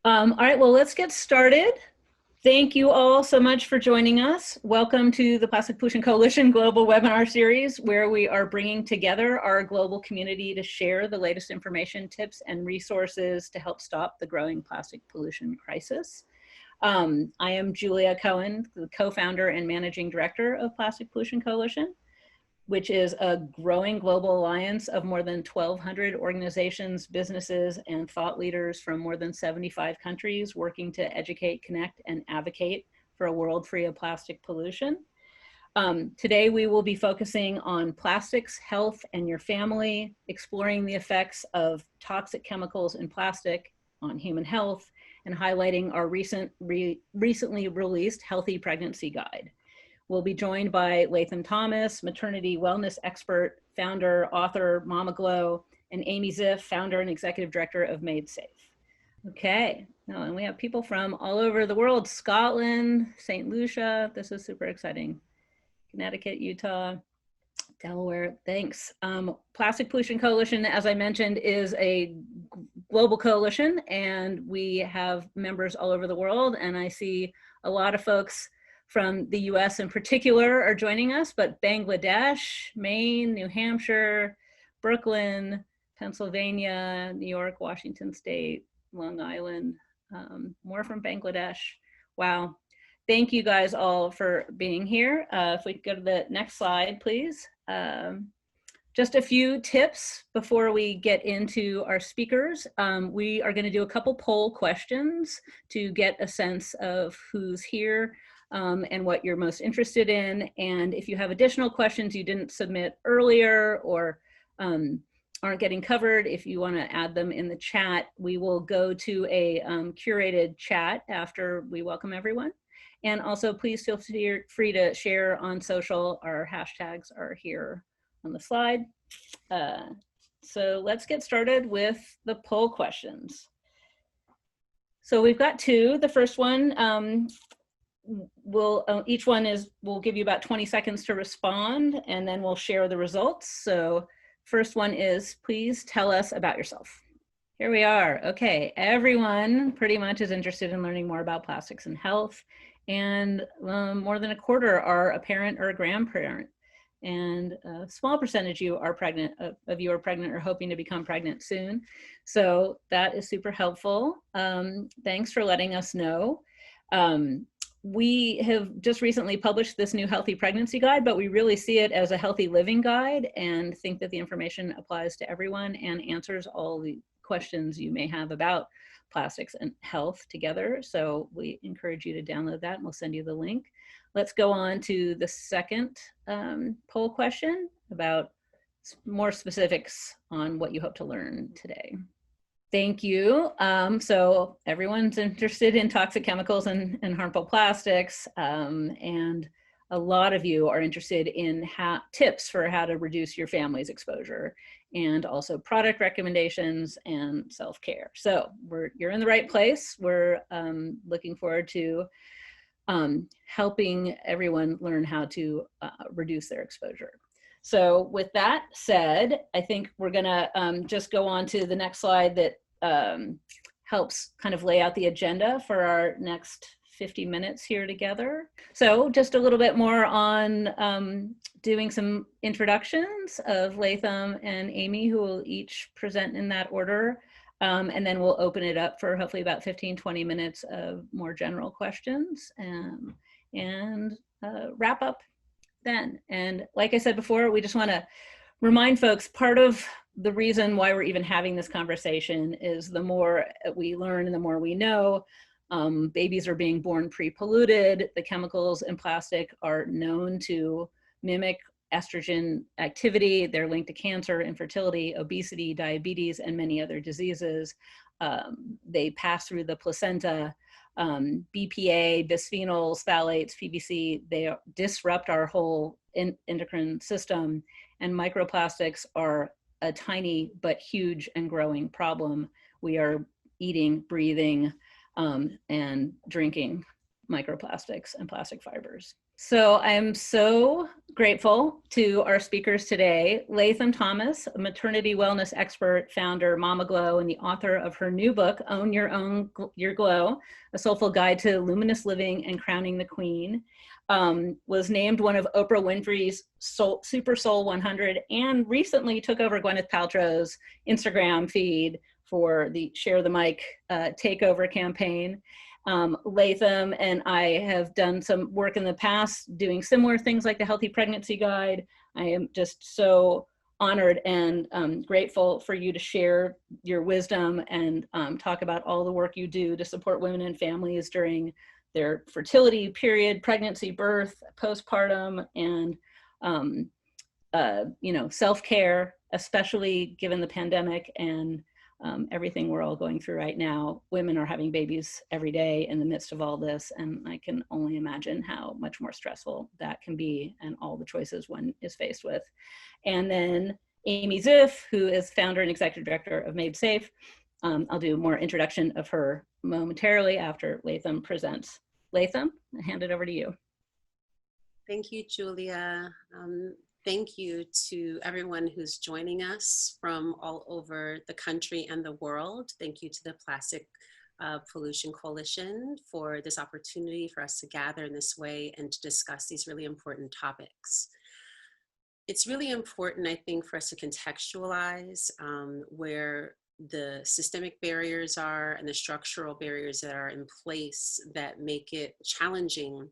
All right, well, let's get started. Thank you all so much for joining us. Welcome to the Plastic Pollution Coalition Global Webinar Series, where we are bringing together our global community to share the latest information, tips, and resources to help stop the growing plastic pollution crisis. I am Julia Cohen, the co-founder and managing director of Plastic Pollution Coalition, which is a growing global alliance of more than 1,200 organizations, businesses, and thought leaders from more than 75 countries working to educate, connect, and advocate for a world free of plastic pollution. Today, we will be focusing on plastics, health, and your family, exploring the effects of toxic chemicals in plastic on human health, and highlighting our recently released Healthy Pregnancy Guide. We'll be joined by Latham Thomas, Maternity Wellness Expert, founder, author, Mama Glow, and Amy Ziff, founder and executive director of Made Safe. Okay, and we have people from all over the world: Scotland, St. Lucia. This is super exciting. Connecticut, Utah, Delaware. Thanks. Plastic Pollution Coalition, as I mentioned, is a global coalition, and we have members all over the world. And I see a lot of folks from the US in particular are joining us, but Bangladesh, Maine, New Hampshire, Brooklyn, Pennsylvania, New York, Washington State, Long Island, more from Bangladesh. Wow. Thank you guys all for being here. If we could go to the next slide, please. Just a few tips before we get into our speakers. We are going to do a couple poll questions to get a sense of who's here and what you're most interested in. And if you have additional questions you didn't submit earlier or aren't getting covered, if you want to add them in the chat, we will go to a curated chat after we welcome everyone. And also, please feel free to share on social. Our hashtags are here on the slide. So let's get started with the poll questions. So we've got two. The first one, each one will give you about 20 seconds to respond, and then we'll share the results. So first one is, please tell us about yourself. Here we are. Okay, everyone pretty much is interested in learning more about plastics and health, and more than a quarter are a parent or a grandparent, and a small percentage of you are pregnant or hoping to become pregnant soon. So that is super helpful. Thanks for letting us know. We have just recently published this new Healthy Pregnancy Guide, but we really see it as a healthy living guide and think that the information applies to everyone and answers all the questions you may have about plastics and health together. So we encourage you to download that, and we'll send you the link. Let's go on to the second poll question about more specifics on what you hope to learn today. Thank you. So everyone's interested in toxic chemicals and harmful plastics, and a lot of you are interested in tips for how to reduce your family's exposure, and also product recommendations and self-care. So you're in the right place. We're looking forward to helping everyone learn how to reduce their exposure. So with that said, I think we're gonna just go on to the next slide that helps kind of lay out the agenda for our next 50 minutes here together. So just a little bit more on doing some introductions of Latham and Amy, who will each present in that order. And then we'll open it up for hopefully about 15-20 minutes of more general questions and wrap up then. And like I said before, we just want to remind folks, part of the reason why we're even having this conversation is the more we learn and the more we know. Babies are being born pre-polluted. The chemicals in plastic are known to mimic estrogen activity. They're linked to cancer, infertility, obesity, diabetes, and many other diseases. They pass through the placenta. BPA, bisphenols, phthalates, PVC, they disrupt our whole endocrine system, and microplastics are a tiny but huge and growing problem. We are eating, breathing, and drinking microplastics and plastic fibers. So I'm so grateful to our speakers today. Latham Thomas, a maternity wellness expert, founder, Mama Glow, and the author of her new book, Own Your Glow, A Soulful Guide to Luminous Living and Crowning the Queen, was named one of Oprah Winfrey's Super Soul 100 and recently took over Gwyneth Paltrow's Instagram feed for the Share the Mic takeover campaign. Latham and I have done some work in the past doing similar things like the Healthy Pregnancy Guide. I am just so honored and grateful for you to share your wisdom and talk about all the work you do to support women and families during their fertility period, pregnancy, birth, postpartum, and self-care, especially given the pandemic and everything we're all going through right now. Women are having babies every day in the midst of all this, and I can only imagine how much more stressful that can be and all the choices one is faced with. And then Amy Ziff, who is founder and executive director of Made Safe. I'll do more introduction of her momentarily after Latham presents. Latham, I hand it over to you. Thank you, Julia. Thank you to everyone who's joining us from all over the country and the world. Thank you to the Plastic Pollution Coalition for this opportunity for us to gather in this way and to discuss these really important topics. It's really important, I think, for us to contextualize where the systemic barriers are and the structural barriers that are in place that make it challenging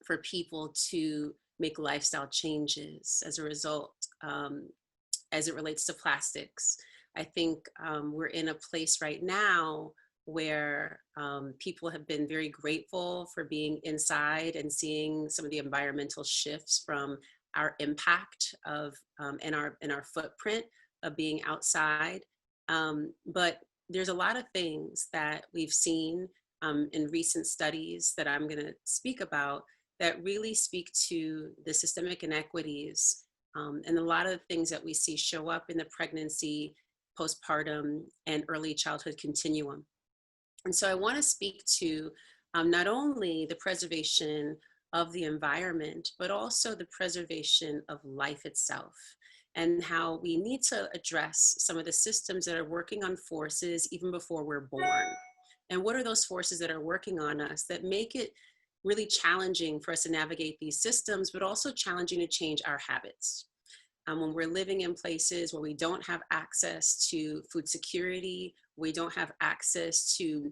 for people to make lifestyle changes as a result, as it relates to plastics. I think we're in a place right now where people have been very grateful for being inside and seeing some of the environmental shifts from our impact of and our footprint of being outside. But there's a lot of things that we've seen in recent studies that I'm going to speak about that really speak to the systemic inequities and a lot of the things that we see show up in the pregnancy, postpartum, and early childhood continuum. And so I want to speak to not only the preservation of the environment, but also the preservation of life itself, and how we need to address some of the systems that are working on forces even before we're born. And what are those forces that are working on us that make it really challenging for us to navigate these systems, but also challenging to change our habits. When we're living in places where we don't have access to food security, we don't have access to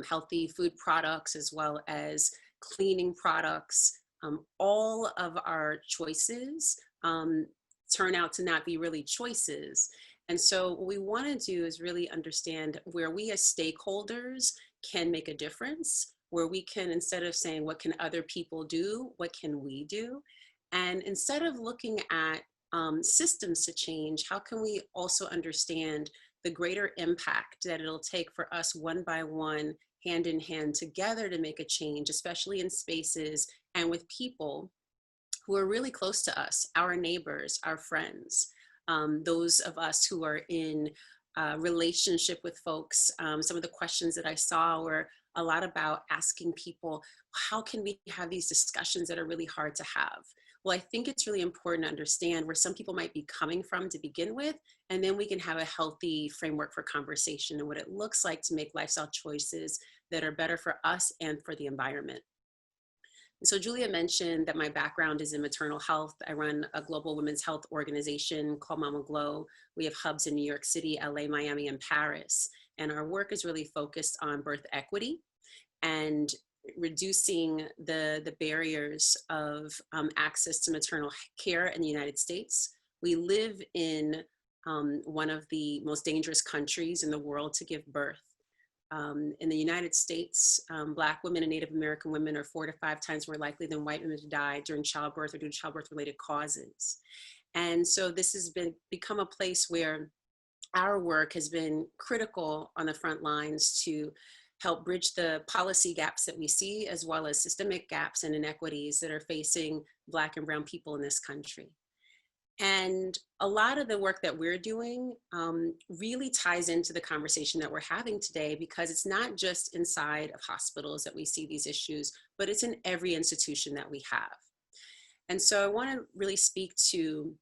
healthy food products as well as cleaning products, all of our choices turn out to not be really choices. And so what we want to do is really understand where we as stakeholders can make a difference, where we can, instead of saying, what can other people do, what can we do? And instead of looking at systems to change, how can we also understand the greater impact that it'll take for us one by one, hand in hand together to make a change, especially in spaces and with people who are really close to us, our neighbors, our friends, those of us who are in relationship with folks. Some of the questions that I saw were a lot about asking people, how can we have these discussions that are really hard to have? Well, I think it's really important to understand where some people might be coming from to begin with, and then we can have a healthy framework for conversation and what it looks like to make lifestyle choices that are better for us and for the environment. And so Julia mentioned that my background is in maternal health. I run a global women's health organization called Mama Glow. We have hubs in New York City, LA, Miami, and Paris. And our work is really focused on birth equity and reducing the barriers of access to maternal care in the United States. We live in one of the most dangerous countries in the world to give birth. In the United States, Black women and Native American women are 4 to 5 times more likely than white women to die during childbirth or due to childbirth-related causes. And so this has become a place where our work has been critical on the front lines to help bridge the policy gaps that we see, as well as systemic gaps and inequities that are facing Black and brown people in this country. And a lot of the work that we're doing really ties into the conversation that we're having today, because it's not just inside of hospitals that we see these issues, but it's in every institution that we have. And so I want to really speak to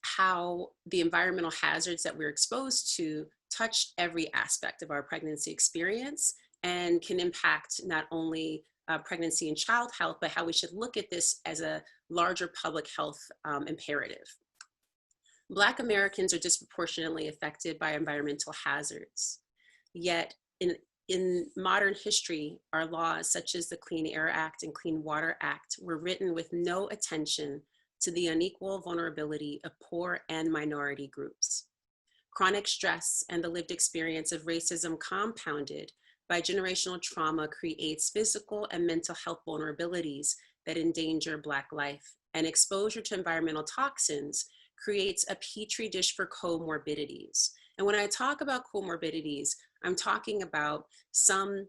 how the environmental hazards that we're exposed to touch every aspect of our pregnancy experience and can impact not only pregnancy and child health, but how we should look at this as a larger public health imperative. Black Americans are disproportionately affected by environmental hazards. Yet in modern history, our laws such as the Clean Air Act and Clean Water Act were written with no attention to the unequal vulnerability of poor and minority groups. Chronic stress and the lived experience of racism compounded by generational trauma creates physical and mental health vulnerabilities that endanger Black life, and exposure to environmental toxins creates a petri dish for comorbidities. And when I talk about comorbidities, I'm talking about some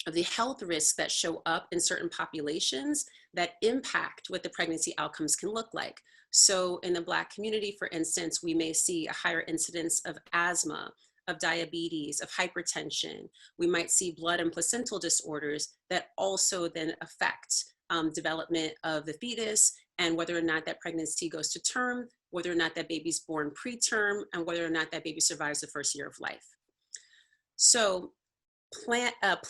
of the health risks that show up in certain populations that impact what the pregnancy outcomes can look like. So in the Black community, for instance, we may see a higher incidence of asthma, of diabetes, of hypertension. We might see blood and placental disorders that also then affect development of the fetus and whether or not that pregnancy goes to term, whether or not that baby's born preterm, and whether or not that baby survives the first year of life. So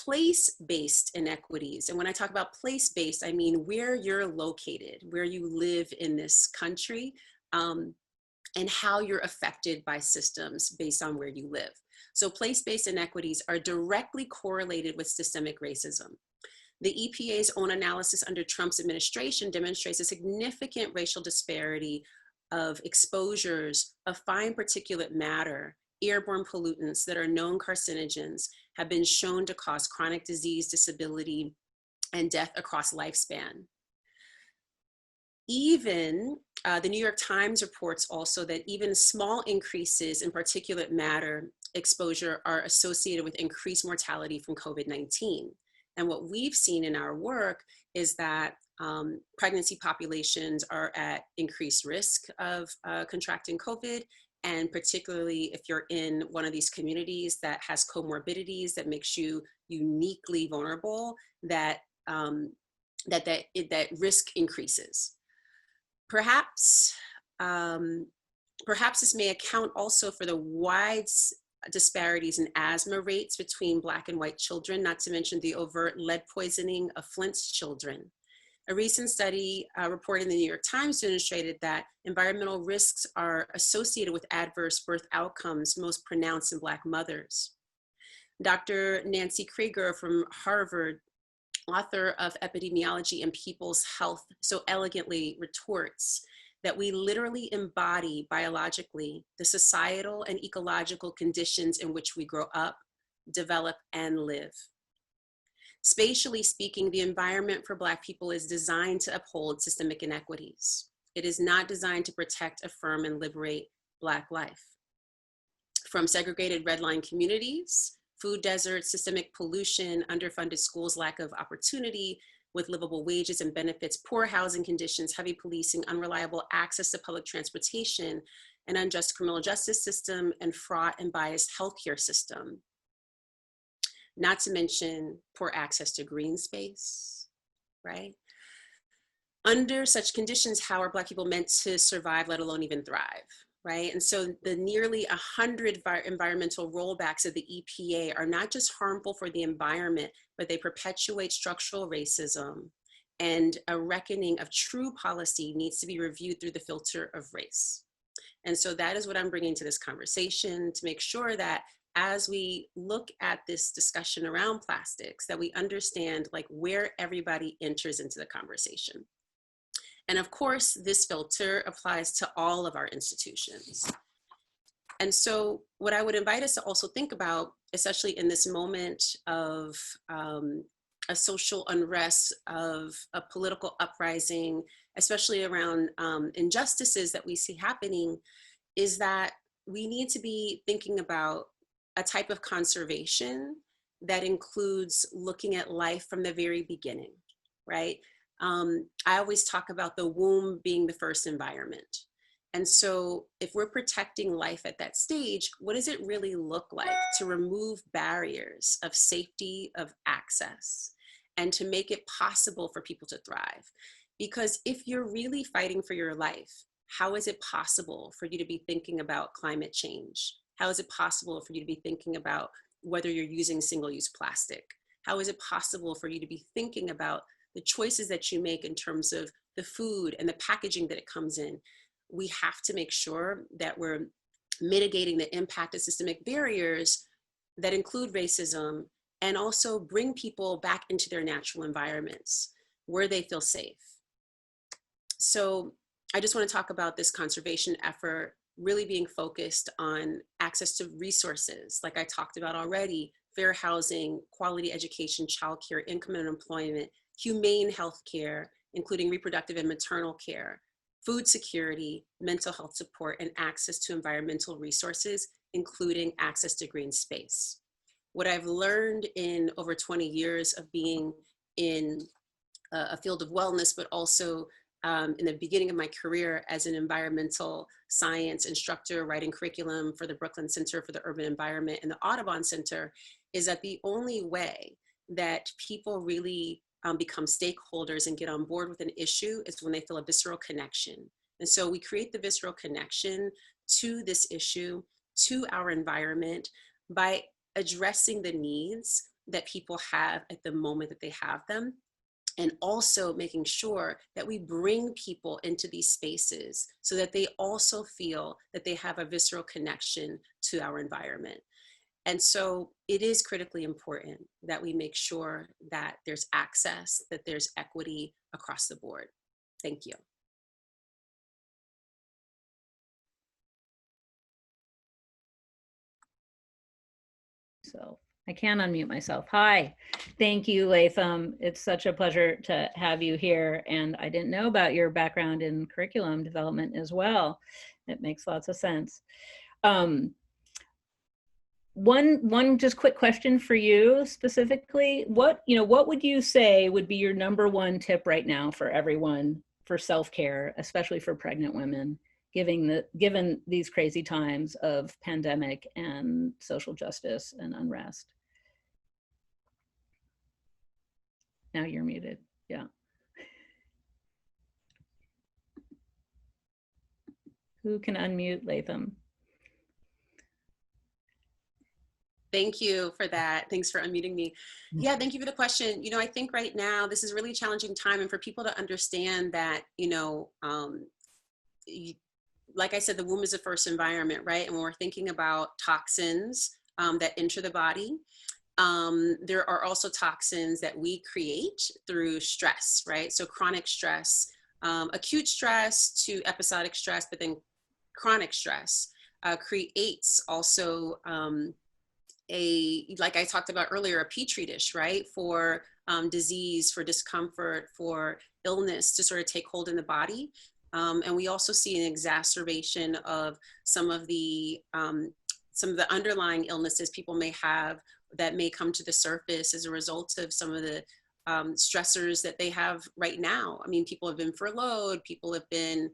place-based inequities, and when I talk about place-based, I mean where you're located, where you live in this country, and how you're affected by systems based on where you live. So place-based inequities are directly correlated with systemic racism. The EPA's own analysis under Trump's administration demonstrates a significant racial disparity of exposures of fine particulate matter, airborne pollutants that are known carcinogens, have been shown to cause chronic disease, disability, and death across lifespan. Even the New York Times reports also that even small increases in particulate matter exposure are associated with increased mortality from COVID-19. And what we've seen in our work is that pregnancy populations are at increased risk of contracting COVID, and particularly if you're in one of these communities that has comorbidities that makes you uniquely vulnerable, that risk increases. Perhaps this may account also for the wide disparities in asthma rates between Black and white children, not to mention the overt lead poisoning of Flint's children. A recent study reported in the New York Times demonstrated that environmental risks are associated with adverse birth outcomes most pronounced in Black mothers. Dr. Nancy Krieger from Harvard, author of Epidemiology and People's Health, so elegantly retorts that we literally embody biologically the societal and ecological conditions in which we grow up, develop, and live. Spatially speaking, the environment for Black people is designed to uphold systemic inequities. It is not designed to protect, affirm, and liberate Black life. From segregated redline communities, food deserts, systemic pollution, underfunded schools, lack of opportunity with livable wages and benefits, poor housing conditions, heavy policing, unreliable access to public transportation, an unjust criminal justice system, and fraught and biased healthcare system. Not to mention poor access to green space, right? Under such conditions, how are Black people meant to survive, let alone even thrive, right? And so the nearly 100 environmental rollbacks of the EPA are not just harmful for the environment, but they perpetuate structural racism, and a reckoning of true policy needs to be reviewed through the filter of race. And so that is what I'm bringing to this conversation, to make sure that as we look at this discussion around plastics, that we understand like where everybody enters into the conversation. And of course, this filter applies to all of our institutions. And so what I would invite us to also think about, especially in this moment of a social unrest, of a political uprising, especially around injustices that we see happening, is that we need to be thinking about a type of conservation that includes looking at life from the very beginning, right? I always talk about the womb being the first environment. And so if we're protecting life at that stage, what does it really look like to remove barriers of safety, of access, and to make it possible for people to thrive? Because if you're really fighting for your life, how is it possible for you to be thinking about climate change? How is it possible for you to be thinking about whether you're using single-use plastic? How is it possible for you to be thinking about the choices that you make in terms of the food and the packaging that it comes in? We have to make sure that we're mitigating the impact of systemic barriers that include racism, and also bring people back into their natural environments where they feel safe. So I just want to talk about this conservation effort really being focused on access to resources, like I talked about already: fair housing, quality education, childcare, income and employment, humane healthcare, including reproductive and maternal care, food security, mental health support, and access to environmental resources, including access to green space. What I've learned in over 20 years of being in a field of wellness, but also in the beginning of my career as an environmental science instructor, writing curriculum for the Brooklyn Center for the Urban Environment and the Audubon Center, is that the only way that people really become stakeholders and get on board with an issue is when they feel a visceral connection. And so we create the visceral connection to this issue, to our environment, by addressing the needs that people have at the moment that they have them, and also making sure that we bring people into these spaces so that they also feel that they have a visceral connection to our environment. And so it is critically important that we make sure that there's access, that there's equity across the board. Thank you. So I can unmute myself. Hi, thank you, Latham. It's such a pleasure to have you here. And I didn't know about your background in curriculum development as well. It makes lots of sense. One just quick question for you specifically. What would you say would be your #1 tip right now for everyone for self-care, especially for pregnant women, given these crazy times of pandemic and social justice and unrest? Now you're muted. Yeah. Who can unmute Latham? Thank you for that. Thanks for unmuting me. Yeah, thank you for the question. I think right now this is a really challenging time, and for people to understand that, like I said, the womb is the first environment, right? And when we're thinking about toxins that enter the body, there are also toxins that we create through stress, right? So chronic stress, acute stress to episodic stress, but then chronic stress creates also like I talked about earlier, a petri dish, right? For disease, for discomfort, for illness to sort of take hold in the body. And we also see an exacerbation of some of the underlying illnesses people may have that may come to the surface as a result of some of the stressors that they have right now. I mean, people have been furloughed, people have been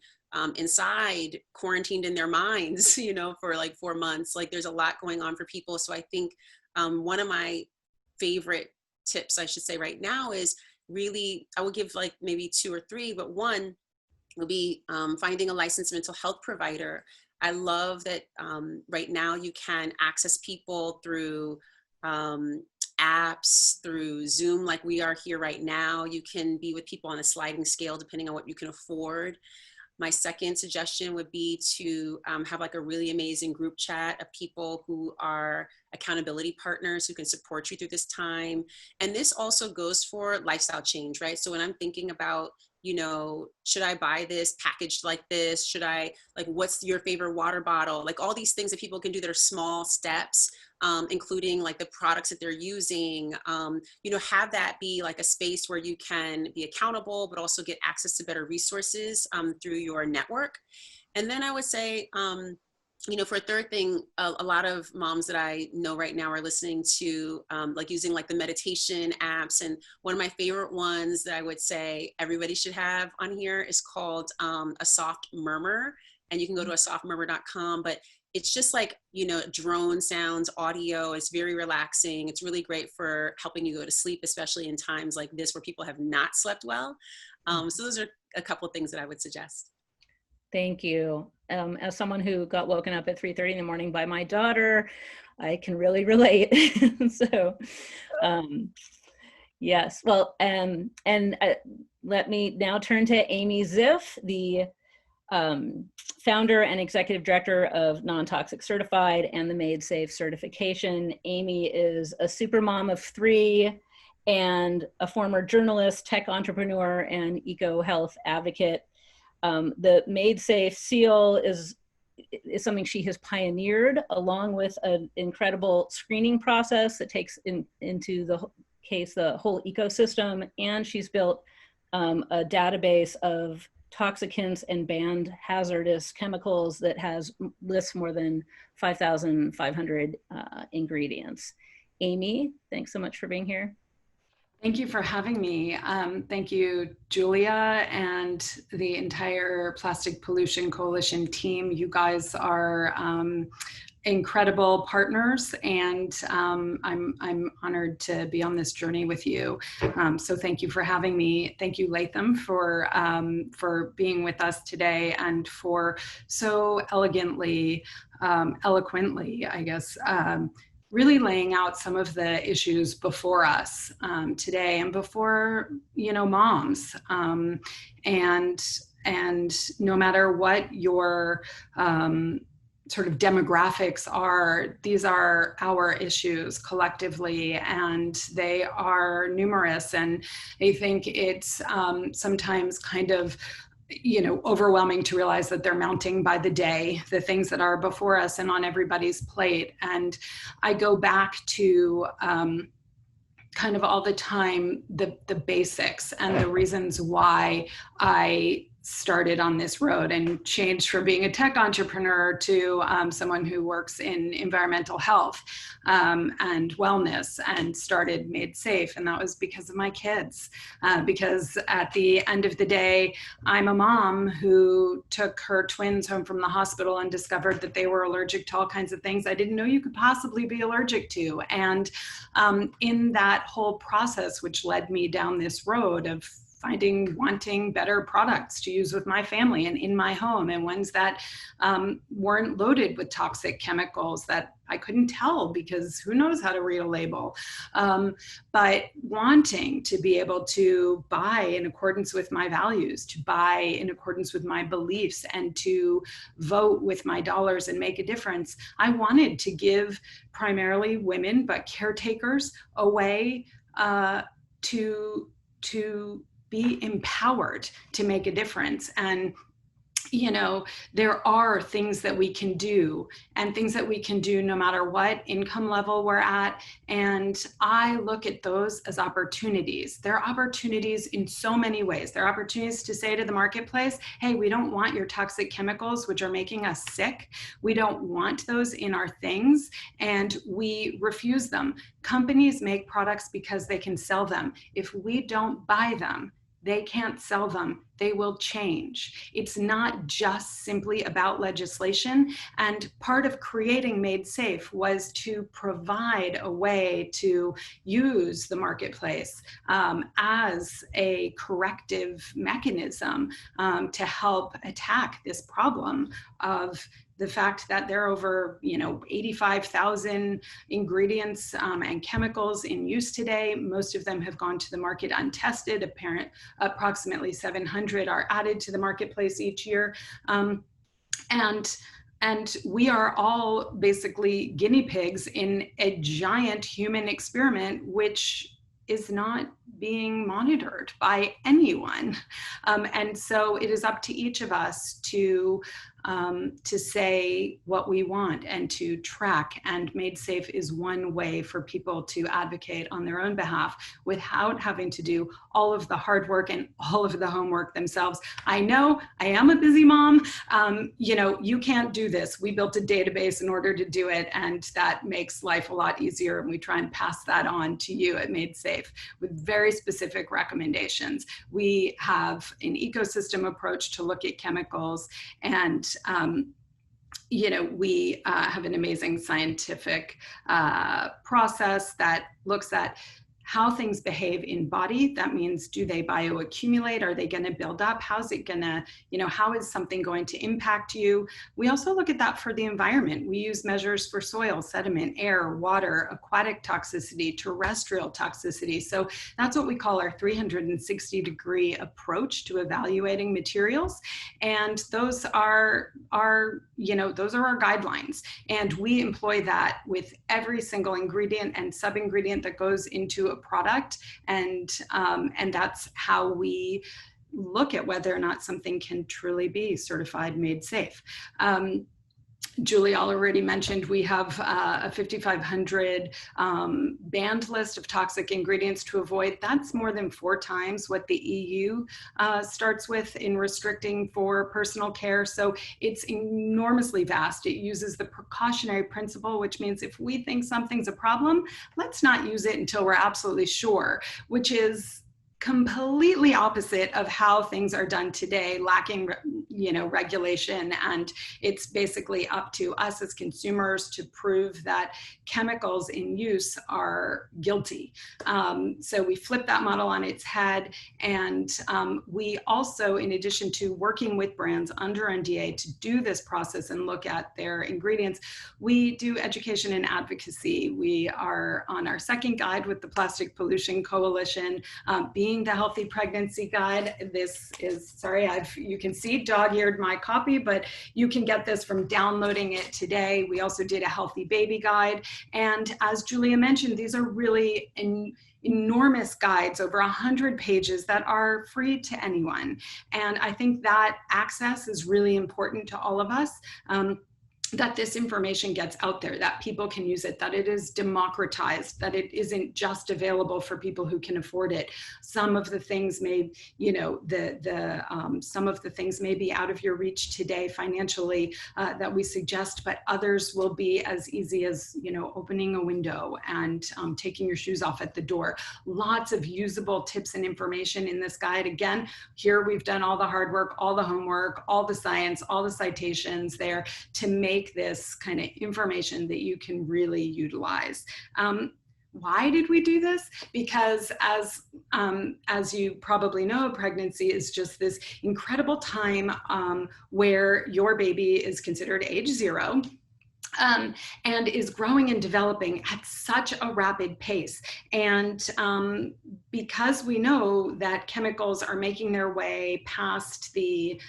inside, quarantined in their minds, for like 4 months. Like, there's a lot going on for people. So I think one of my favorite tips, I should say, right now is really, I would give like maybe 2 or 3, but one will be finding a licensed mental health provider. I love that right now you can access people through apps, through Zoom, like we are here right now. You can be with people on a sliding scale depending on what you can afford. My second suggestion would be to have like a really amazing group chat of people who are accountability partners who can support you through this time. And this also goes for lifestyle change, right? So when I'm thinking about, should I buy this packaged like this? Should I, like, what's your favorite water bottle? Like all these things that people can do that are small steps, including like the products that they're using, have that be like a space where you can be accountable, but also get access to better resources through your network. And then I would say, for a third thing, a lot of moms that I know right now are listening to like using like the meditation apps. And one of my favorite ones that I would say everybody should have on here is called A Soft Murmur. and you can go to asoftmurmur.com, but it's just like, you know, drone sounds, audio. It's very relaxing. It's really great for helping you go to sleep, especially in times like this where people have not slept well. So those are a couple of things that I would suggest. Thank you. As someone who got woken up at 3:30 in the morning by my daughter, I can really relate. So, yes. Well, let me now turn to Amy Ziff, the founder and executive director of Non-Toxic Certified and the Made Safe certification. Amy is a super mom of 3 and a former journalist, tech entrepreneur, and eco-health advocate. The Made Safe seal is something she has pioneered, along with an incredible screening process that takes into the case the whole ecosystem. And she's built a database of toxicants and banned hazardous chemicals that lists more than 5,500 ingredients. Amy, thanks so much for being here. Thank you for having me. Thank you, Julia, and the entire Plastic Pollution Coalition team. You guys are incredible partners, and I'm honored to be on this journey with you. So thank you for having me. Thank you, Latham, for being with us today and for so elegantly, eloquently, I guess, really laying out some of the issues before us today and before, you know, moms. And no matter what your sort of demographics are, these are our issues collectively, and they are numerous. And I think it's sometimes kind of, you know, overwhelming to realize that they're mounting by the day, the things that are before us and on everybody's plate. And I go back to kind of all the time the basics and the reasons why I started on this road and changed from being a tech entrepreneur to someone who works in environmental health and wellness, and started Made Safe. And that was because of my kids, because at the end of the day, I'm a mom who took her twins home from the hospital and discovered that they were allergic to all kinds of things I didn't know you could possibly be allergic to. And in that whole process, which led me down this road of wanting better products to use with my family and in my home, and ones that weren't loaded with toxic chemicals that I couldn't tell because who knows how to read a label. But wanting to be able to buy in accordance with my values, to buy in accordance with my beliefs, and to vote with my dollars and make a difference. I wanted to give primarily women, but caretakers, a way to be empowered to make a difference. And you know, there are things that we can do, and things that we can do no matter what income level we're at. And I look at those as opportunities. There are opportunities in so many ways. There are opportunities to say to the marketplace, hey, we don't want your toxic chemicals, which are making us sick. We don't want those in our things, and we refuse them. Companies make products because they can sell them. If we don't buy them, they can't sell them. They will change. It's not just simply about legislation. And part of creating Made Safe was to provide a way to use the marketplace as a corrective mechanism to help attack this problem of the fact that there are over 85,000 ingredients and chemicals in use today. Most of them have gone to the market untested. Approximately 700 are added to the marketplace each year. And we are all basically guinea pigs in a giant human experiment, which is not being monitored by anyone. And so it is up to each of us to say what we want and to track. And Made Safe is one way for people to advocate on their own behalf without having to do all of the hard work and all of the homework themselves. I know I am a busy mom. You can't do this. We built a database in order to do it, and that makes life a lot easier. And we try and pass that on to you at Made Safe with very specific recommendations. We have an ecosystem approach to look at chemicals, and you know, we have an amazing scientific process that looks at how things behave in body. That means, do they bioaccumulate? Are they going to build up? How's it going to, you know, how is something going to impact you? We also look at that for the environment. We use measures for soil, sediment, air, water, aquatic toxicity, terrestrial toxicity. So that's what we call our 360-degree approach to evaluating materials. And those are you know, those are our guidelines. And we employ that with every single ingredient and sub-ingredient that goes into a product. And that's how we look at whether or not something can truly be certified made safe. Julie already mentioned we have a 5,500 banned list of toxic ingredients to avoid. That's more than 4 times what the EU starts with in restricting for personal care. So it's enormously vast. It uses the precautionary principle, which means if we think something's a problem, let's not use it until we're absolutely sure, which is completely opposite of how things are done today, lacking, you know, regulation. And it's basically up to us as consumers to prove that chemicals in use are guilty. So we flip that model on its head. And we also, in addition to working with brands under NDA to do this process and look at their ingredients, we do education and advocacy. We are on our 2nd guide with the Plastic Pollution Coalition, being the Healthy Pregnancy Guide. This is, sorry, you can see dog-eared my copy, but you can get this from downloading it today. We also did a Healthy Baby Guide. And as Julia mentioned, these are really enormous guides, over 100 pages that are free to anyone. And I think that access is really important to all of us. That this information gets out there, that people can use it, that it is democratized, that it isn't just available for people who can afford it. Some of the things may, you know, some of the things may be out of your reach today financially that we suggest, but others will be as easy as, you know, opening a window and taking your shoes off at the door. Lots of usable tips and information in this guide. Again, here we've done all the hard work, all the homework, all the science, all the citations there to make this kind of information that you can really utilize. Why did we do this? Because as you probably know, pregnancy is just this incredible time where your baby is considered age 0. And is growing and developing at such a rapid pace. And because we know that chemicals are making their way past the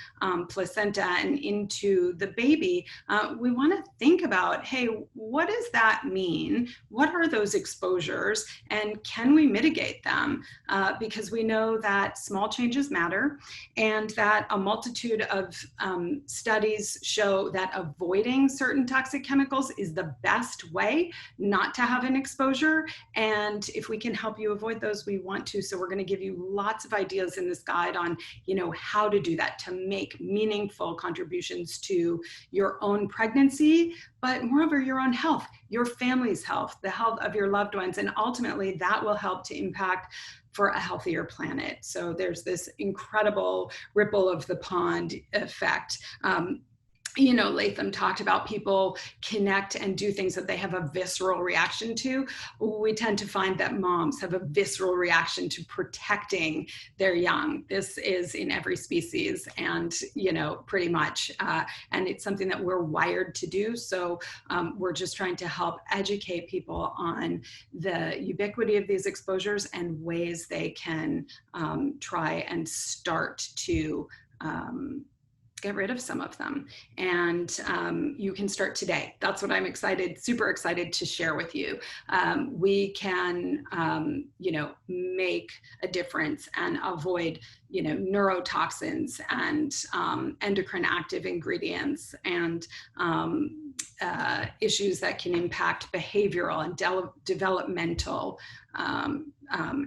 placenta and into the baby, we want to think about, hey, what does that mean? What are those exposures? And can we mitigate them? Because we know that small changes matter, and that a multitude of studies show that avoiding certain toxic chemicals is the best way not to have an exposure. And if we can help you avoid those, we want to. So we're going to give you lots of ideas in this guide on, you know, how to do that, to make meaningful contributions to your own pregnancy, but moreover, your own health, your family's health, the health of your loved ones. And ultimately that will help to impact for a healthier planet. So there's this incredible ripple of the pond effect. You know, Latham talked about people connect and do things that they have a visceral reaction to. We tend to find that moms have a visceral reaction to protecting their young. This is in every species, and, you know, pretty much, and it's something that we're wired to do. So we're just trying to help educate people on the ubiquity of these exposures and ways they can try and start to get rid of some of them. And you can start today. That's what I'm super excited to share with you. We can, you know, make a difference and avoid, you know, neurotoxins and endocrine active ingredients and issues that can impact behavioral and developmental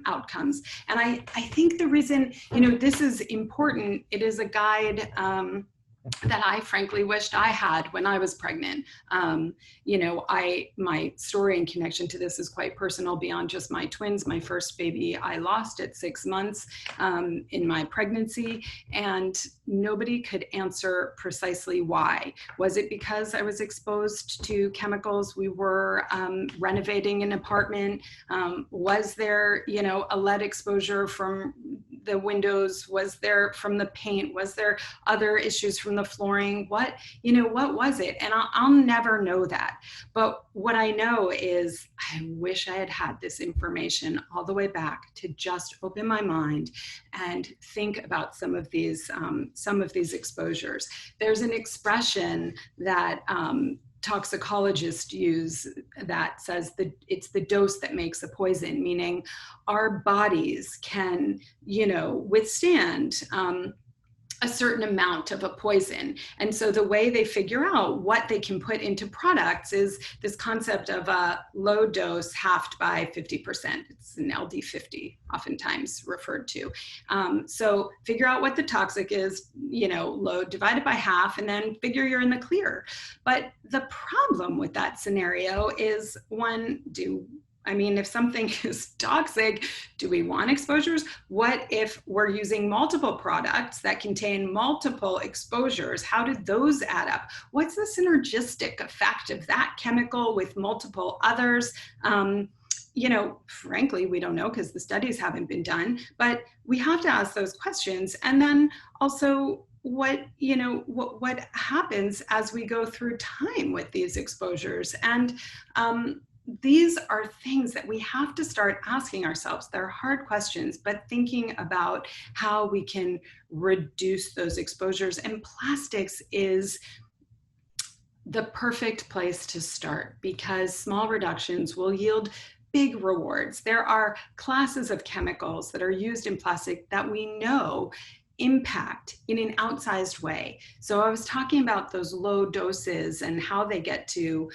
outcomes. And I think the reason, you know, this is important, it is a guide that I frankly wished I had when I was pregnant. You know, my story and connection to this is quite personal beyond just my twins. My first baby I lost at 6 months in my pregnancy, and nobody could answer precisely why. Was it because I was exposed to chemicals? We were renovating an apartment. Was there, you know, a lead exposure from the windows? Was there from the paint? Was there other issues from the flooring? What was it? And I'll never know that. But what I know is I wish I had had this information all the way back to just open my mind and think about some of these exposures. There's an expression that toxicologists use that says that it's the dose that makes a poison, meaning our bodies can, you know, withstand a certain amount of a poison. And so the way they figure out what they can put into products is this concept of a low dose halved by 50%. It's an LD50 oftentimes referred to. So figure out what the toxic is, you know, low divided by half, and then figure you're in the clear. But the problem with that scenario is if something is toxic, do we want exposures? What if we're using multiple products that contain multiple exposures? How do those add up? What's the synergistic effect of that chemical with multiple others? You know, frankly, we don't know because the studies haven't been done, but we have to ask those questions. And then also, what happens as we go through time with these exposures? And these are things that we have to start asking ourselves. They're hard questions, but thinking about how we can reduce those exposures. And plastics is the perfect place to start because small reductions will yield big rewards. There are classes of chemicals that are used in plastic that we know impact in an outsized way. So I was talking about those low doses and how they get to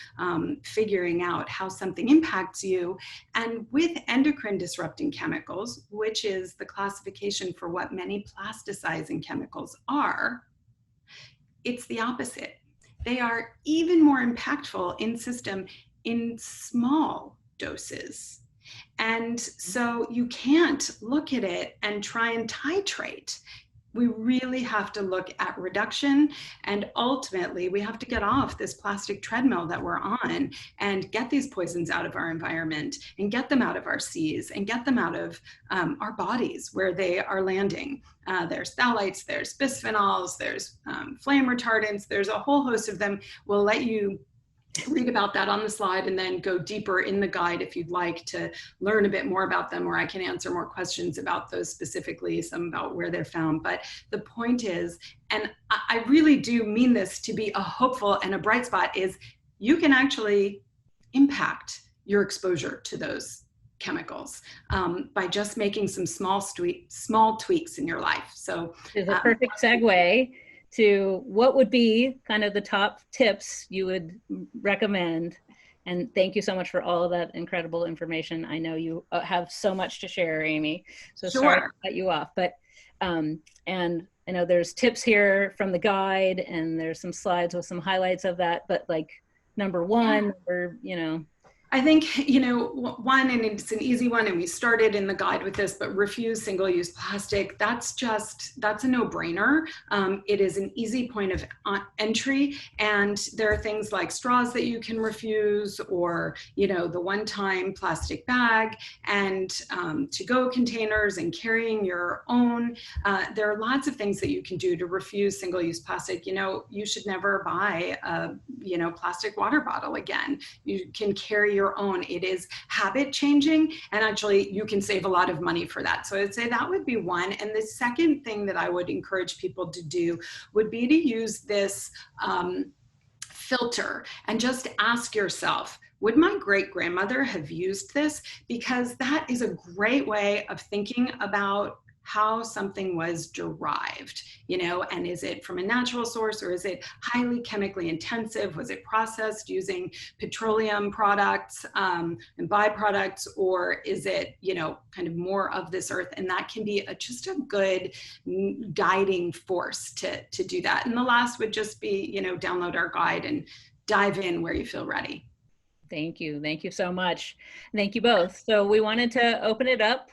figuring out how something impacts you. And with endocrine disrupting chemicals, which is the classification for what many plasticizing chemicals are, it's the opposite. They are even more impactful in system in small doses. And so you can't look at it and try and titrate. We really have to look at reduction, and ultimately we have to get off this plastic treadmill that we're on and get these poisons out of our environment and get them out of our seas and get them out of our bodies where they are landing. There's phthalates, there's bisphenols, there's flame retardants, there's a whole host of them. We'll let you read about that on the slide and then go deeper in the guide if you'd like to learn a bit more about them, or I can answer more questions about those specifically, some about where they're found. But the point is, and I really do mean this to be a hopeful and a bright spot, is you can actually impact your exposure to those chemicals by just making some small tweaks in your life. So it's a perfect segue to what would be kind of the top tips you would recommend. And thank you so much for all of that incredible information. I know you have so much to share, Amy, so Sure. Sorry to cut you off, but and I know there's tips here from the guide and there's some slides with some highlights of that, but like number one, or I think, one, and it's an easy one, and we started in the guide with this, but refuse single-use plastic. That's a no-brainer. It is an easy point of entry, and there are things like straws that you can refuse, or, the one-time plastic bag, and to-go containers, and carrying your own. There are lots of things that you can do to refuse single-use plastic. You should never buy a, plastic water bottle again. You can carry your own. It is habit changing, and actually you can save a lot of money for that. So I'd say that would be one. And the second thing that I would encourage people to do would be to use this filter and just ask yourself, would my great-grandmother have used this? Because that is a great way of thinking about how something was derived, you know, and is it from a natural source or is it highly chemically intensive? Was it processed using petroleum products and byproducts, or is it, you know, kind of more of this earth? And that can be just a good guiding force to do that. And the last would just be, you know, download our guide and dive in where you feel ready. Thank you. Thank you so much. Thank you both. So we wanted to open it up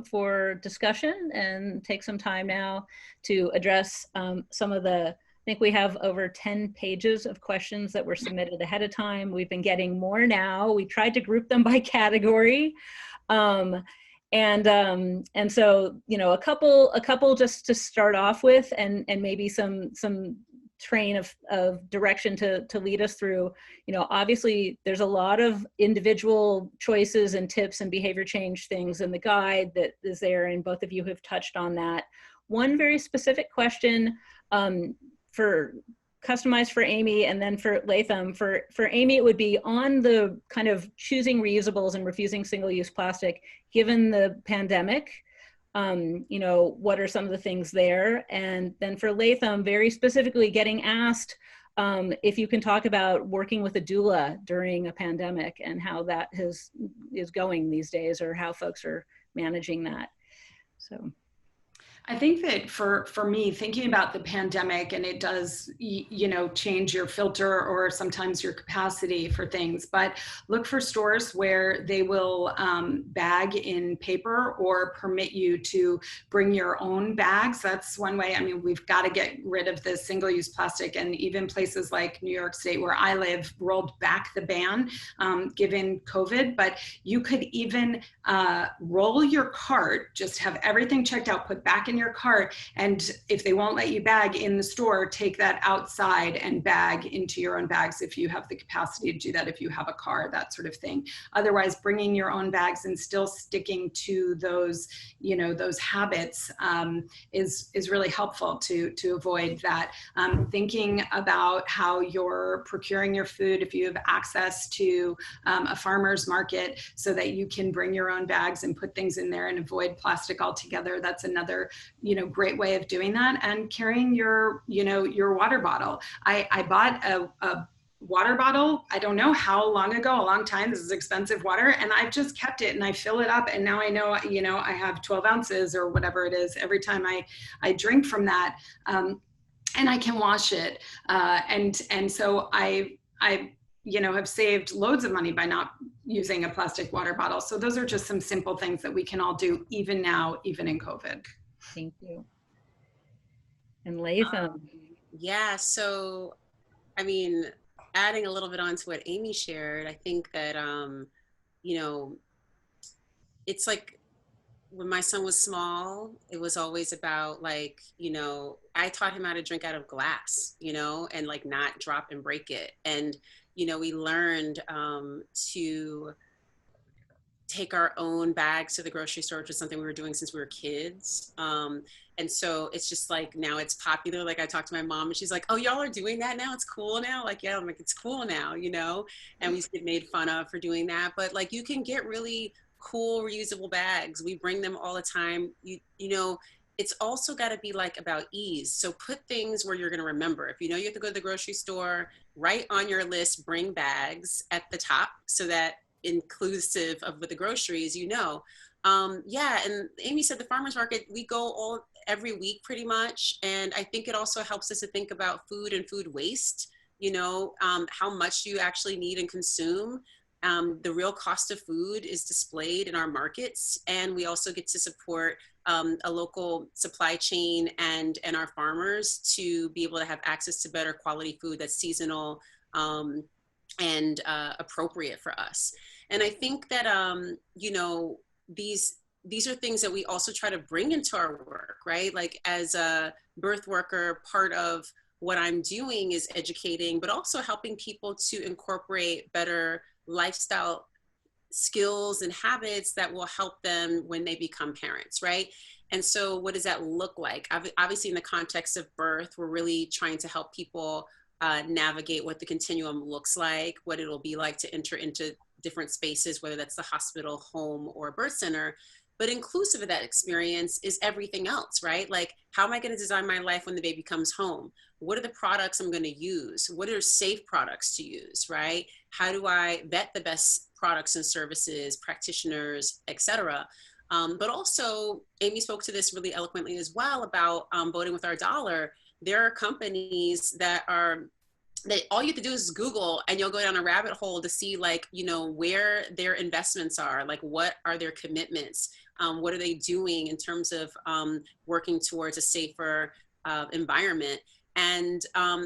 for discussion and take some time now to address some of the, I think we have over 10 pages of questions that were submitted ahead of time. We've been getting more now. We tried to group them by category. And so, you know, a couple just to start off with, and maybe some train of direction to lead us through. You know, obviously there's a lot of individual choices and tips and behavior change things in the guide that is there, and both of you have touched on that. One very specific question for customized for Amy and then for Latham. For Amy, it would be on the kind of choosing reusables and refusing single-use plastic given the pandemic. You know, what are some of the things there? And then for Latham, very specifically getting asked if you can talk about working with a doula during a pandemic and how that is going these days, or how folks are managing that. So. I think that for me, thinking about the pandemic, and it does, you know, change your filter or sometimes your capacity for things, but look for stores where they will bag in paper or permit you to bring your own bags. That's one way. I mean, we've got to get rid of the single-use plastic, and even places like New York State, where I live, rolled back the ban given COVID, but you could even roll your cart, just have everything checked out, put back in your cart, and if they won't let you bag in the store, take that outside and bag into your own bags if you have the capacity to do that, if you have a car, that sort of thing. Otherwise, bringing your own bags and still sticking to those, you know, those habits is really helpful to avoid that. Thinking about how you're procuring your food, if you have access to a farmer's market so that you can bring your own bags and put things in there and avoid plastic altogether. That's another, you know, great way of doing that. And carrying your, you know, your water bottle. I bought a water bottle, I don't know how long ago, a long time. This is expensive water, and I've just kept it and I fill it up, and now I know, you know, I have 12 ounces or whatever it is every time I drink from that, and I can wash it. And so I you know, have saved loads of money by not using a plastic water bottle. So those are just some simple things that we can all do even now, even in COVID. Thank you. And Latham. Yeah, so, I mean, adding a little bit on to what Amy shared, I think that, you know, it's like when my son was small, it was always about, like, you know, I taught him how to drink out of glass, you know, and like not drop and break it. And, you know, we learned to take our own bags to the grocery store, which is something we were doing since we were kids. And so it's just like, now it's popular. Like, I talked to my mom and she's like, oh, y'all are doing that now? It's cool now? Like, yeah, I'm like, it's cool now, you know? And we used to get made fun of for doing that. But like, you can get really cool reusable bags. We bring them all the time. You know, it's also got to be like about ease. So put things where you're going to remember. If you know you have to go to the grocery store, write on your list, bring bags at the top, so that inclusive of with the groceries, you know. Yeah, and Amy said the farmer's market, we go every week pretty much. And I think it also helps us to think about food and food waste, you know, how much do you actually need and consume. The real cost of food is displayed in our markets, and we also get to support a local supply chain and our farmers to be able to have access to better quality food that's seasonal and appropriate for us. And I think that, you know, these are things that we also try to bring into our work, right? Like, as a birth worker, part of what I'm doing is educating, but also helping people to incorporate better lifestyle skills and habits that will help them when they become parents, right? And so what does that look like? Obviously, in the context of birth, we're really trying to help people navigate what the continuum looks like, what it'll be like to enter into different spaces, whether that's the hospital, home, or birth center. But inclusive of that experience is everything else, right? Like, how am I going to design my life when the baby comes home? What are the products I'm going to use? What are safe products to use, right? How do I vet the best products and services, practitioners, et cetera? But also, Amy spoke to this really eloquently as well about voting with our dollar. There are companies that all you have to do is Google, and you'll go down a rabbit hole to see, like, you know, where their investments are, like what are their commitments, what are they doing in terms of working towards a safer environment. And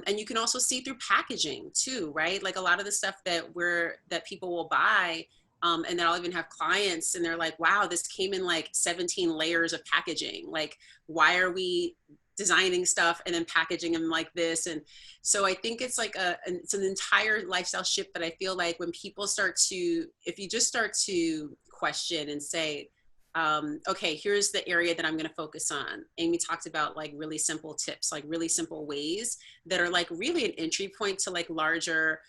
you can also see through packaging too, right? Like a lot of the stuff that people will buy, and then I'll even have clients and they're like, wow, this came in like 17 layers of packaging. Like, why are we designing stuff and then packaging them like this? And so I think it's like it's an entire lifestyle shift that I feel like when people if you just start to question and say, okay, here's the area that I'm going to focus on. Amy talked about like really simple tips, like really simple ways that are like really an entry point to like larger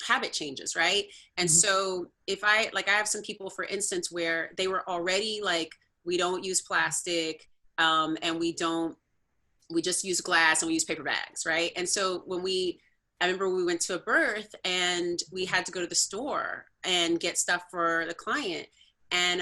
habit changes, right? And so if I have some people, for instance, where they were already like, we don't use plastic, and we just use glass and we use paper bags, right? And so I remember we went to a birth and we had to go to the store and get stuff for the client. And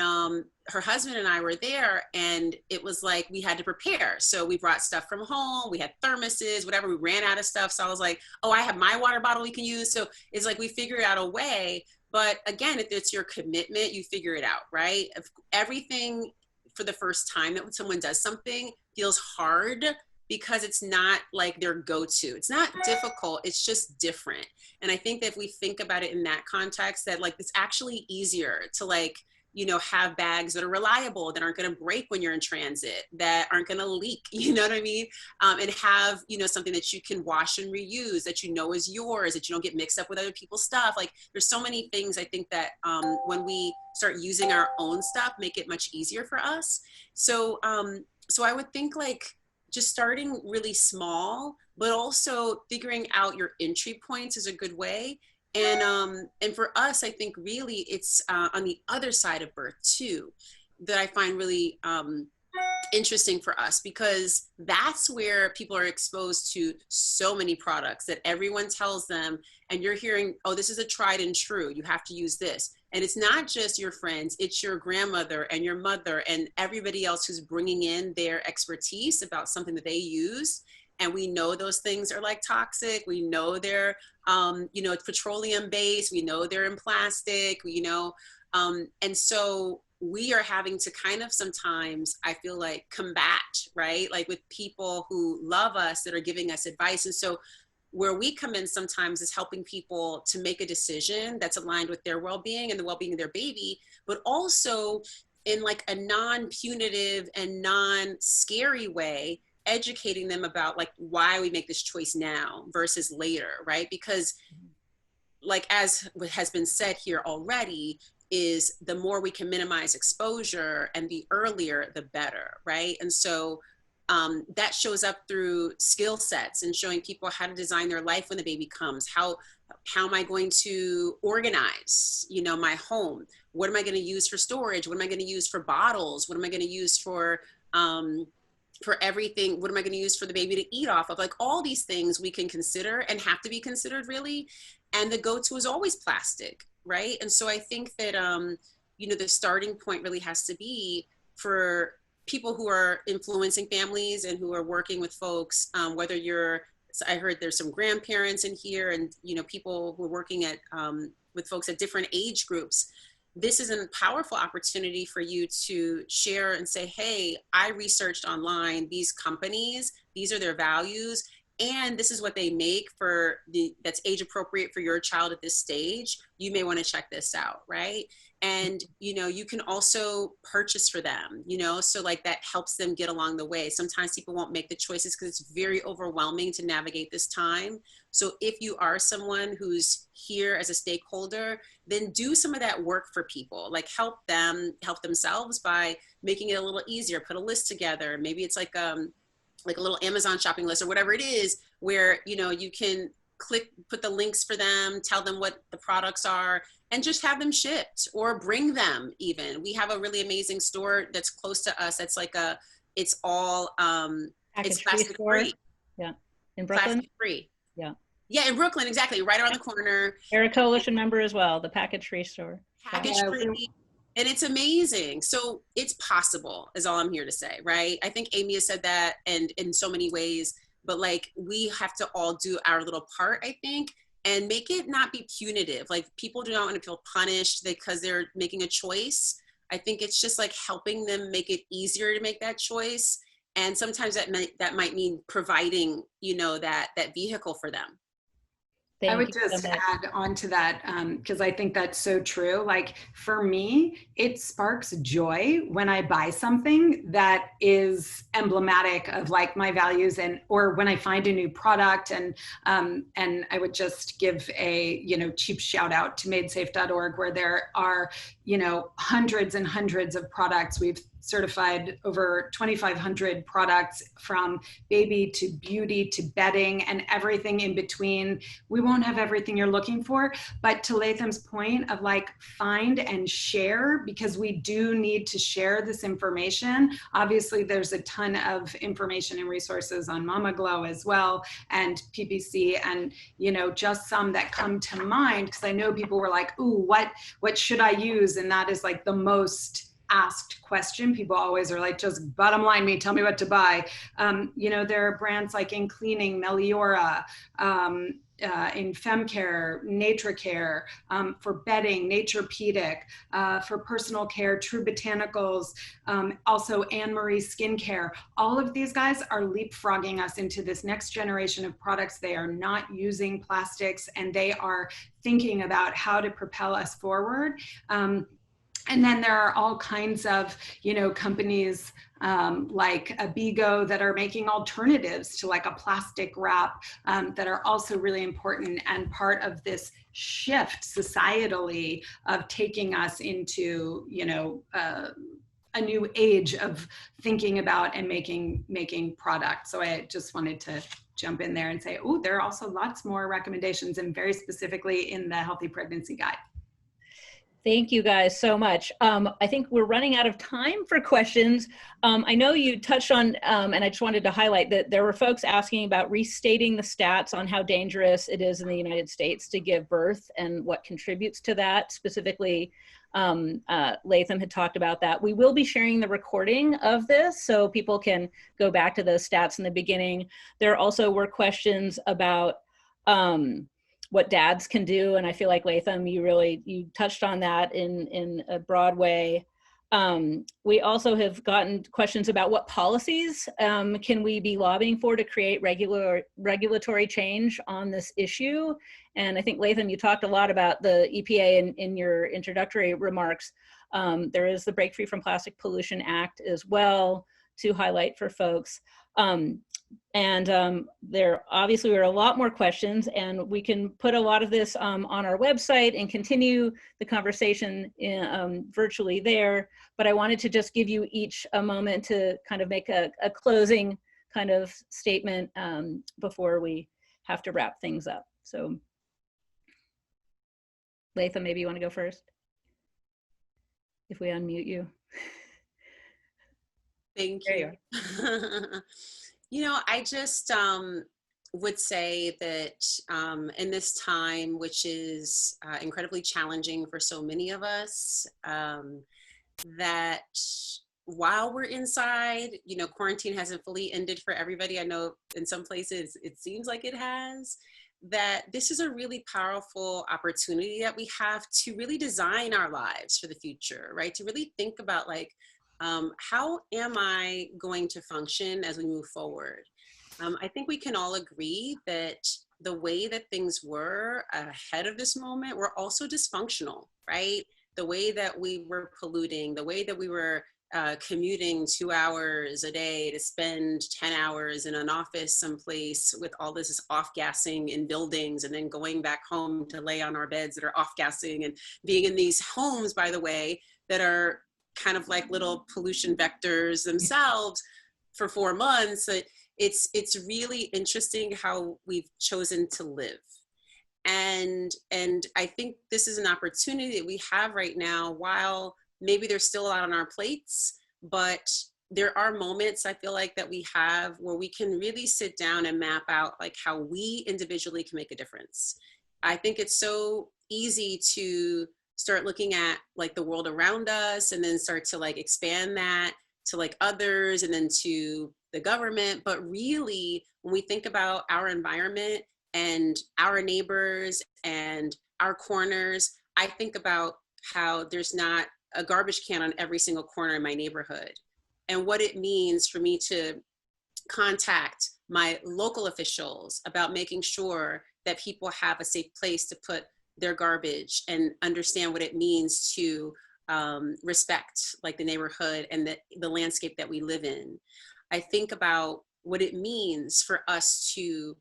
her husband and I were there, and it was like we had to prepare. So we brought stuff from home. We had thermoses, whatever. We ran out of stuff. So I was like, oh, I have my water bottle we can use. So it's like we figured out a way. But again, if it's your commitment, you figure it out, right? If everything for the first time that when someone does something feels hard because it's not like their go-to. It's not difficult, it's just different. And I think that if we think about it in that context, that like it's actually easier to like, you know, have bags that are reliable, that aren't going to break when you're in transit, that aren't going to leak, you know what I mean? And have, you know, something that you can wash and reuse, that you know is yours, that you don't get mixed up with other people's stuff. Like there's so many things I think that when we start using our own stuff, make it much easier for us. So, so I would think like just starting really small, but also figuring out your entry points is a good way. And for us, I think really it's on the other side of birth too, that I find really interesting for us, because that's where people are exposed to so many products that everyone tells them, and you're hearing, oh, this is a tried and true, you have to use this. And it's not just your friends, it's your grandmother and your mother and everybody else who's bringing in their expertise about something that they use. And we know those things are like toxic. We know they're, you know, it's petroleum based. We know they're in plastic, you know. And so we are having to kind of sometimes, I feel like, combat, right? Like with people who love us, that are giving us advice. And so where we come in sometimes is helping people to make a decision that's aligned with their well-being and the well-being of their baby, but also in like a non-punitive and non-scary way, educating them about like why we make this choice now versus later, right? Because like as has been said here already, is the more we can minimize exposure and the earlier the better, right? And so that shows up through skill sets and showing people how to design their life when the baby comes. How am I going to organize, you know, my home? What am I going to use for storage? What am I going to use for bottles? What am I going to use for everything? What am I going to use for the baby to eat off of? Like all these things we can consider and have to be considered really. And the go-to is always plastic, right? And so I think that, you know, the starting point really has to be for people who are influencing families and who are working with folks, whether I heard there's some grandparents in here and, you know, people who are working with folks at different age groups. This is a powerful opportunity for you to share and say, hey, I researched online these companies, these are their values, and this is what they make that's age appropriate for your child at this stage. You may want to check this out, right? And, you know, you can also purchase for them, you know, so like that helps them get along the way. Sometimes people won't make the choices because it's very overwhelming to navigate this time. So if you are someone who's here as a stakeholder, then do some of that work for people, like help themselves by making it a little easier, put a list together. Maybe it's like a little Amazon shopping list or whatever it is, where, you know, you can put the links for them, tell them what the products are, and just have them shipped or bring them even. We have a really amazing store that's close to us. That's like it's all, it's plastic free. Yeah. In Brooklyn? Plastic free. Yeah. Yeah, in Brooklyn, exactly. Right around the corner. They're a coalition member as well, the Package Free store. Package free. And it's amazing. So it's possible is all I'm here to say, right? I think Amy has said that and in so many ways, but like we have to all do our little part, I think, and make it not be punitive. Like people do not want to feel punished because they're making a choice. I think it's just like helping them make it easier to make that choice. And sometimes that might mean providing, you know, that vehicle for them. I would just add on to that because I think that's so true. Like for me, it sparks joy when I buy something that is emblematic of like my values, and or when I find a new product. And I would just give a cheap shout out to madesafe.org, where there are hundreds and hundreds of products. We've certified over 2,500 products, from baby to beauty to bedding and everything in between. We won't have everything you're looking for, but to Latham's point of like find and share, because we do need to share this information. Obviously there's a ton of information and resources on Mama Glow as well, and PPC, and just some that come to mind, because I know people were like, ooh, what should I use? And that is like the most asked question. People always are like, just bottom line me, tell me what to buy. There are brands like in cleaning, Meliora, in fem care, Nature Care, for bedding, Naturepedic, for personal care, True Botanicals, also Anne Marie Skincare. All of these guys are leapfrogging us into this next generation of products. They are not using plastics, and they are thinking about how to propel us forward. And then there are all kinds of, companies like Abigo that are making alternatives to like a plastic wrap that are also really important and part of this shift societally of taking us into, a new age of thinking about and making products. So I just wanted to jump in there and say, oh, there are also lots more recommendations, and very specifically in the Healthy Pregnancy Guide. Thank you guys so much. I think we're running out of time for questions. I know you touched on, and I just wanted to highlight that there were folks asking about restating the stats on how dangerous it is in the United States to give birth and what contributes to that. Specifically, Latham had talked about that. We will be sharing the recording of this so people can go back to those stats in the beginning. There also were questions about what dads can do. And I feel like Latham, you touched on that in a broad way. We also have gotten questions about what policies can we be lobbying for to create regulatory change on this issue. And I think Latham, you talked a lot about the EPA in your introductory remarks. There is the Break Free from Plastic Pollution Act as well to highlight for folks. There obviously were a lot more questions, and we can put a lot of this on our website and continue the conversation virtually there. But I wanted to just give you each a moment to kind of make a closing kind of statement before we have to wrap things up. So Latham, maybe you want to go first? If we unmute you. Thank you. I just would say that in this time, which is incredibly challenging for so many of us, that while we're inside, quarantine hasn't fully ended for everybody. I know in some places it seems like it has, that this is a really powerful opportunity that we have to really design our lives for the future, right? To really think about like, how am I going to function as we move forward? I think we can all agree that the way that things were ahead of this moment were also dysfunctional, right? The way that we were polluting, the way that we were commuting 2 hours a day to spend 10 hours in an office someplace with all this off-gassing in buildings, and then going back home to lay on our beds that are off-gassing, and being in these homes, by the way, that are kind of like little pollution vectors themselves for 4 months. It's really interesting how we've chosen to live. And I think this is an opportunity that we have right now, while maybe there's still a lot on our plates, but there are moments I feel like that we have where we can really sit down and map out like how we individually can make a difference. I think it's so easy to start looking at like the world around us and then start to like expand that to like others and then to the government. But really, when we think about our environment and our neighbors and our corners, I think about how there's not a garbage can on every single corner in my neighborhood, and what it means for me to contact my local officials about making sure that people have a safe place to put their garbage and understand what it means to respect like the neighborhood and the landscape that we live in. I think about what it means for us to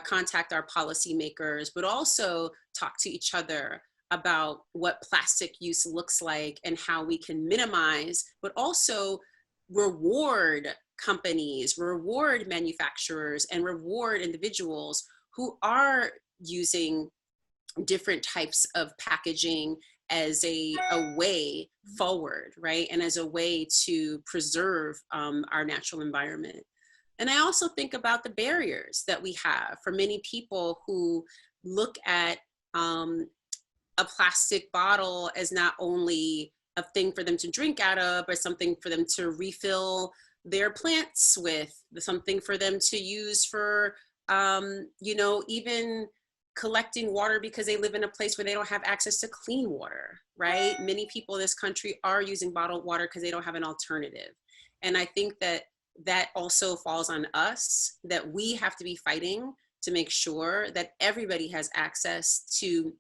contact our policymakers, but also talk to each other about what plastic use looks like and how we can minimize, but also reward companies, reward manufacturers, and reward individuals who are using different types of packaging as a way forward, right? And as a way to preserve our natural environment. And I also think about the barriers that we have for many people who look at a plastic bottle as not only a thing for them to drink out of, but something for them to refill their plants with, something for them to use for, you know, even collecting water because they live in a place where they don't have access to clean water, right? Many people in this country are using bottled water because they don't have an alternative. And I think that that also falls on us, that we have to be fighting to make sure that everybody has access to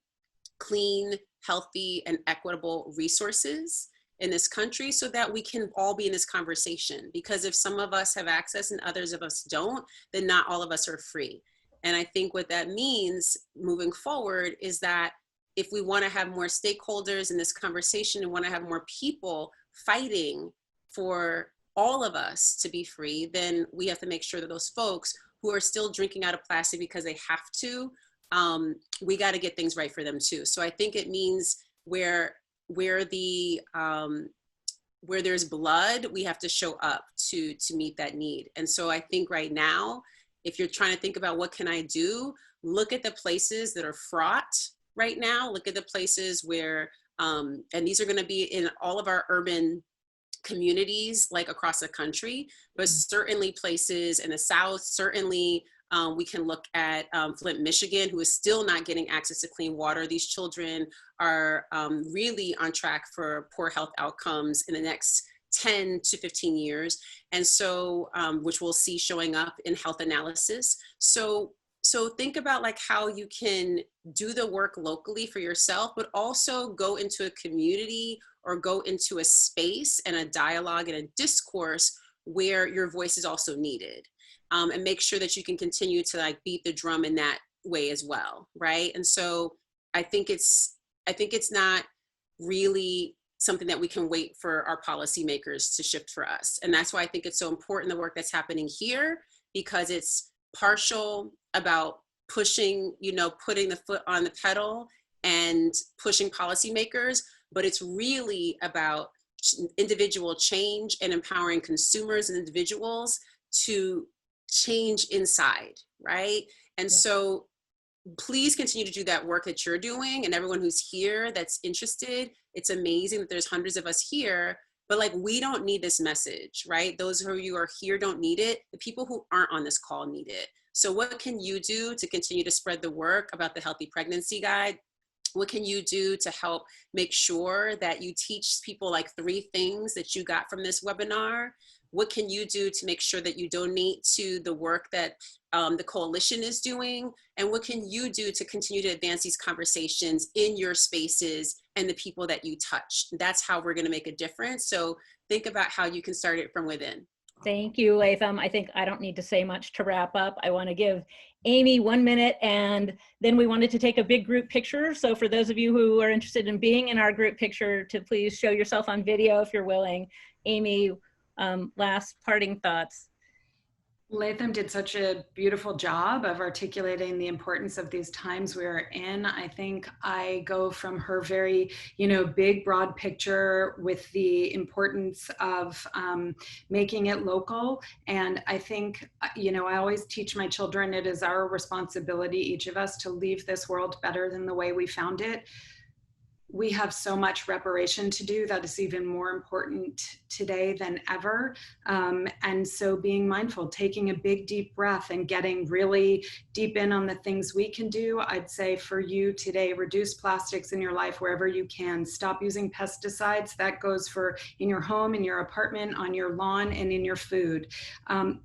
clean, healthy, and equitable resources in this country, so that we can all be in this conversation. Because if some of us have access and others of us don't, then not all of us are free. And I think what that means moving forward is that if we want to have more stakeholders in this conversation and want to have more people fighting for all of us to be free, then we have to make sure that those folks who are still drinking out of plastic because they have to, we got to get things right for them too. So I think it means where there's blood, we have to show up to meet that need. And so I think right now, if you're trying to think about what can I do, look at the places that are fraught right now. Look at the places where, and these are going to be in all of our urban communities, like across the country, but certainly places in the South. Certainly, we can look at Flint, Michigan, who is still not getting access to clean water. These children are really on track for poor health outcomes in the next 10 to 15 years. And so, which we'll see showing up in health analysis. So think about like how you can do the work locally for yourself, but also go into a community or go into a space and a dialogue and a discourse where your voice is also needed. And make sure that you can continue to like beat the drum in that way as well, right? And so I think it's not really something that we can wait for our policymakers to shift for us. And that's why I think it's so important, the work that's happening here, because it's partial about pushing, you know, putting the foot on the pedal and pushing policymakers, but it's really about individual change and empowering consumers and individuals to change inside, right? And so please continue to do that work that you're doing, and everyone who's here that's interested. It's amazing that there's hundreds of us here, but like, we don't need this message, right? Those who you are here don't need it. The people who aren't on this call need it. So what can you do to continue to spread the work about the Healthy Pregnancy Guide? What can you do to help make sure that you teach people like 3 things that you got from this webinar? What can you do to make sure that you donate to the work that the coalition is doing? And what can you do to continue to advance these conversations in your spaces and the people that you touch? That's how we're going to make a difference. So think about how you can start it from within. Thank you, Latham. I think I don't need to say much to wrap up. I want to give Amy 1 minute, and then we wanted to take a big group picture. So for those of you who are interested in being in our group picture, to please show yourself on video if you're willing. Amy, last parting thoughts. Latham did such a beautiful job of articulating the importance of these times we're in. I think I go from her very, big, broad picture with the importance of making it local. And I think, I always teach my children it is our responsibility, each of us, to leave this world better than the way we found it. We have so much reparation to do that is even more important today than ever. And so being mindful, taking a big, deep breath and getting really deep in on the things we can do. I'd say for you today, reduce plastics in your life wherever you can. Stop using pesticides. That goes for in your home, in your apartment, on your lawn, and in your food.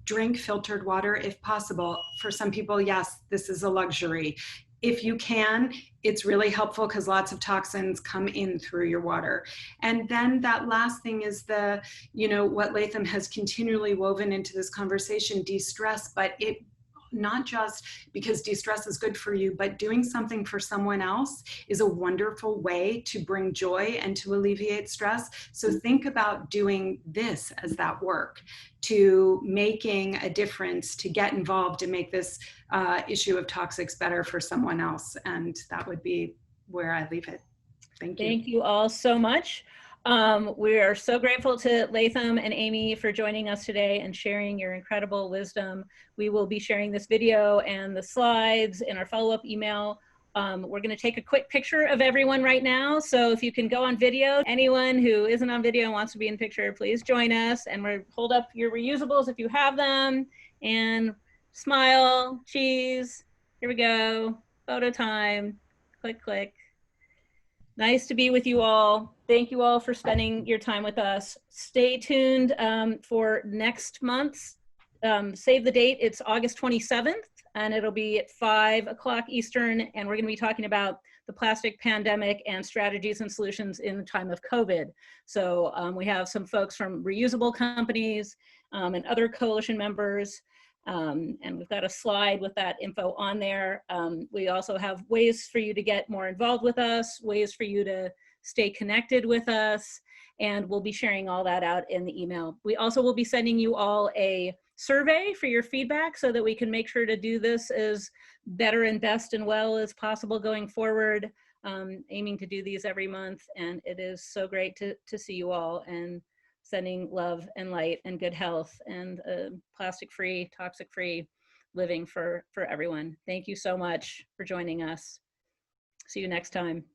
Drink filtered water if possible. For some people, yes, this is a luxury. If you can, it's really helpful because lots of toxins come in through your water. And then that last thing is what Latham has continually woven into this conversation, de-stress, but it not just because de-stress is good for you, but doing something for someone else is a wonderful way to bring joy and to alleviate stress. So think about doing this as that work, to making a difference, to get involved and make this issue of toxics better for someone else. And that would be where I leave it. Thank you. Thank you all so much. We are so grateful to Latham and Amy for joining us today and sharing your incredible wisdom. We will be sharing this video and the slides in our follow-up email. We're going to take a quick picture of everyone right now. So if you can go on video, anyone who isn't on video and wants to be in picture, please join us. And we'll hold up your reusables if you have them. And smile, cheese. Here we go. Photo time. Click, click. Nice to be with you all. Thank you all for spending your time with us. Stay tuned for next month's, save the date, it's August 27th, and it'll be at 5 o'clock Eastern, and we're gonna be talking about the plastic pandemic and strategies and solutions in the time of COVID. So we have some folks from reusable companies and other coalition members. And we've got a slide with that info on there. We also have ways for you to get more involved with us, ways for you to stay connected with us, and we'll be sharing all that out in the email. We also will be sending you all a survey for your feedback so that we can make sure to do this as better and best and well as possible going forward, aiming to do these every month. And it is so great to see you all, and sending love and light and good health and plastic-free, toxic-free living for everyone. Thank you so much for joining us. See you next time.